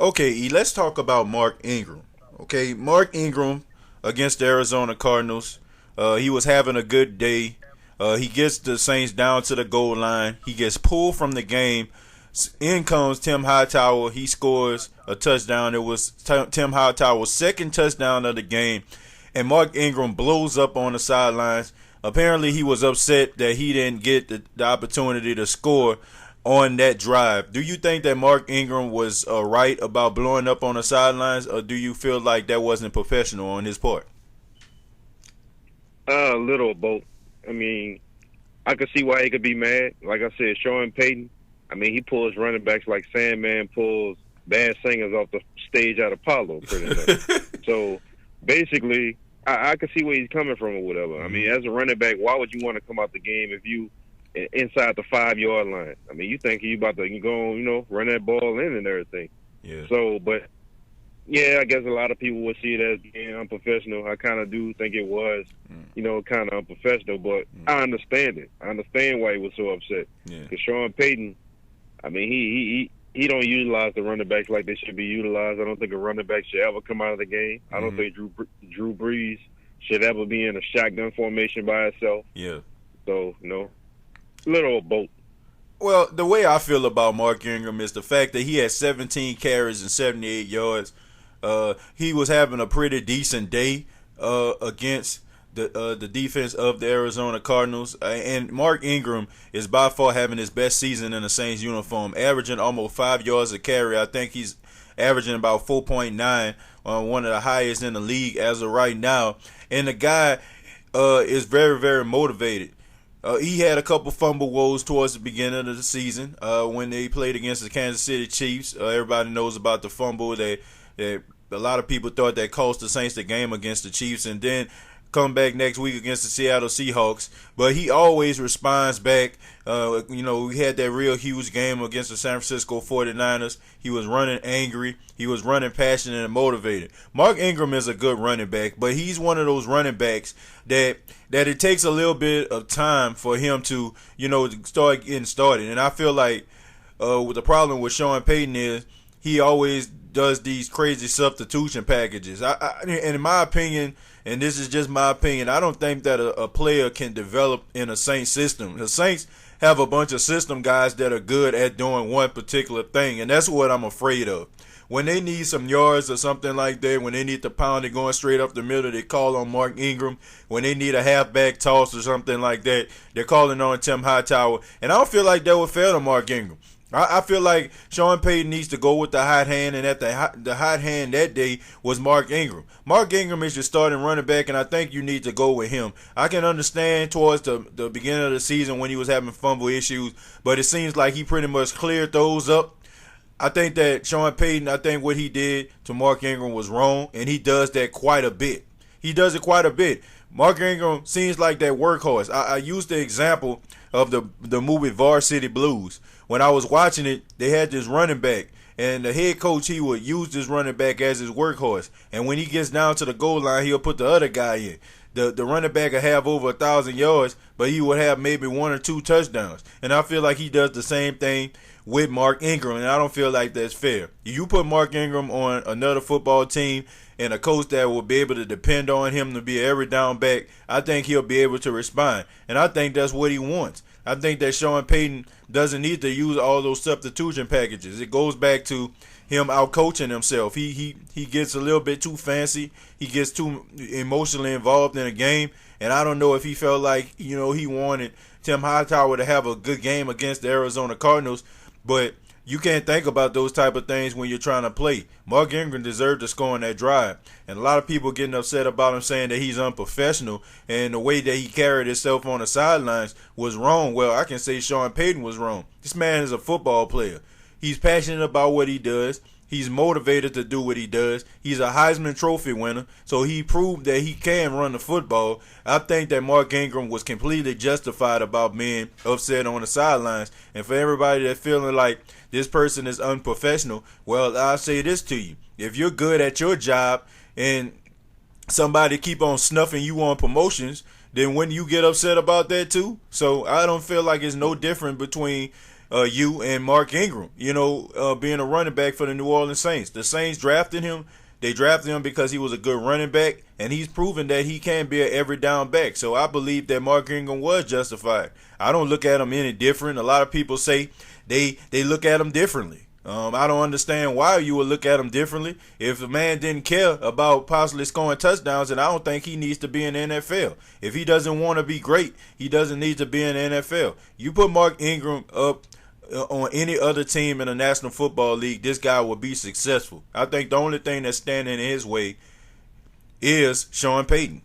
Okay, let's talk about Mark Ingram. Okay, Mark Ingram against the Arizona Cardinals. He was having a good day. He gets the Saints down to the goal line. He gets pulled from the game. In comes Tim Hightower. He scores a touchdown. It was Tim Hightower's second touchdown of the game. And Mark Ingram blows up on the sidelines. Apparently, he was upset that he didn't get the opportunity to score on that drive. Do you think that Mark Ingram was right about blowing up on the sidelines, or do you feel like that wasn't professional on his part? A little of both. I mean, I could see why he could be mad. Like I said, Sean Payton, I mean, he pulls running backs like Sandman pulls bad singers off the stage out of Apollo, pretty much. So, basically, I could see where he's coming from or whatever. I mean, as a running back, why would you want to come out the game if you inside the 5-yard line? I mean, you think you about to go, run that ball in and everything. Yeah. So, but yeah, I guess a lot of people would see it as being unprofessional. I kind of do think it was, kind of unprofessional, but I understand it. I understand why he was so upset. Because Sean Payton, I mean, he don't utilize the running backs like they should be utilized. I don't think a running back should ever come out of the game. I don't think Drew Brees should ever be in a shotgun formation by itself. Yeah. So, little of both. Well, the way I feel about Mark Ingram is the fact that he had 17 carries and 78 yards. He was having a pretty decent day against the defense of the Arizona Cardinals. And Mark Ingram is by far having his best season in the Saints uniform, averaging almost 5 yards a carry. I think he's averaging about 4.9, one of the highest in the league as of right now. And the guy is very, very motivated. He had a couple fumble woes towards the beginning of the season when they played against the Kansas City Chiefs. Everybody knows about the fumble. A lot of people thought that cost the Saints the game against the Chiefs, and then come back next week against the Seattle Seahawks. But he always responds back. We had that real huge game against the San Francisco 49ers. He was running angry. He was running passionate and motivated. Mark Ingram is a good running back, but he's one of those running backs that it takes a little bit of time for him to, start getting started. And I feel like the problem with Sean Payton is he always does these crazy substitution packages. And in my opinion, and this is just my opinion, I don't think that a player can develop in a Saints system. The Saints have a bunch of system guys that are good at doing one particular thing, and that's what I'm afraid of. When they need some yards or something like that, when they need to pound it going straight up the middle, they call on Mark Ingram. When they need a halfback toss or something like that, they're calling on Tim Hightower. And I don't feel like that would fail to Mark Ingram. I feel like Sean Payton needs to go with the hot hand, and at the hot hand that day was Mark Ingram. Mark Ingram is your starting running back, and I think you need to go with him. I can understand towards the beginning of the season when he was having fumble issues, but it seems like he pretty much cleared those up. I think that Sean Payton, what he did to Mark Ingram was wrong, and he does that quite a bit. He does it quite a bit. Mark Ingram seems like that workhorse. I used the example of the movie Varsity Blues. When I was watching it, they had this running back, and the head coach, he would use this running back as his workhorse. And when he gets down to the goal line, he'll put the other guy in. The running back will have over 1,000 yards, but he would have maybe 1 or 2 touchdowns. And I feel like he does the same thing with Mark Ingram, and I don't feel like that's fair. You put Mark Ingram on another football team and a coach that will be able to depend on him to be an every down back, I think he'll be able to respond. And I think that's what he wants. I think that Sean Payton doesn't need to use all those substitution packages. It goes back to him out coaching himself. He gets a little bit too fancy. He gets too emotionally involved in a game. And I don't know if he felt like, he wanted Tim Hightower to have a good game against the Arizona Cardinals. But you can't think about those type of things when you're trying to play. Mark Ingram deserved to score on that drive. And a lot of people getting upset about him saying that he's unprofessional and the way that he carried himself on the sidelines was wrong. Well, I can say Sean Payton was wrong. This man is a football player. He's passionate about what he does. He's motivated to do what he does. He's a Heisman Trophy winner, so he proved that he can run the football. I think that Mark Ingram was completely justified about being upset on the sidelines. And for everybody that's feeling like this person is unprofessional, well, I'll say this to you. If you're good at your job and somebody keep on snuffing you on promotions, then wouldn't you get upset about that too? So I don't feel like it's no different between you and Mark Ingram, being a running back for the New Orleans Saints. The Saints drafted him. They drafted him because he was a good running back, and he's proven that he can be an every down back. So I believe that Mark Ingram was justified. I don't look at him any different. A lot of people say they look at him differently. I don't understand why you would look at him differently. If a man didn't care about possibly scoring touchdowns, then I don't think he needs to be in the NFL. If he doesn't want to be great, he doesn't need to be in the NFL. You put Mark Ingram up on any other team in the National Football League, this guy will be successful. I think the only thing that's standing in his way is Sean Payton.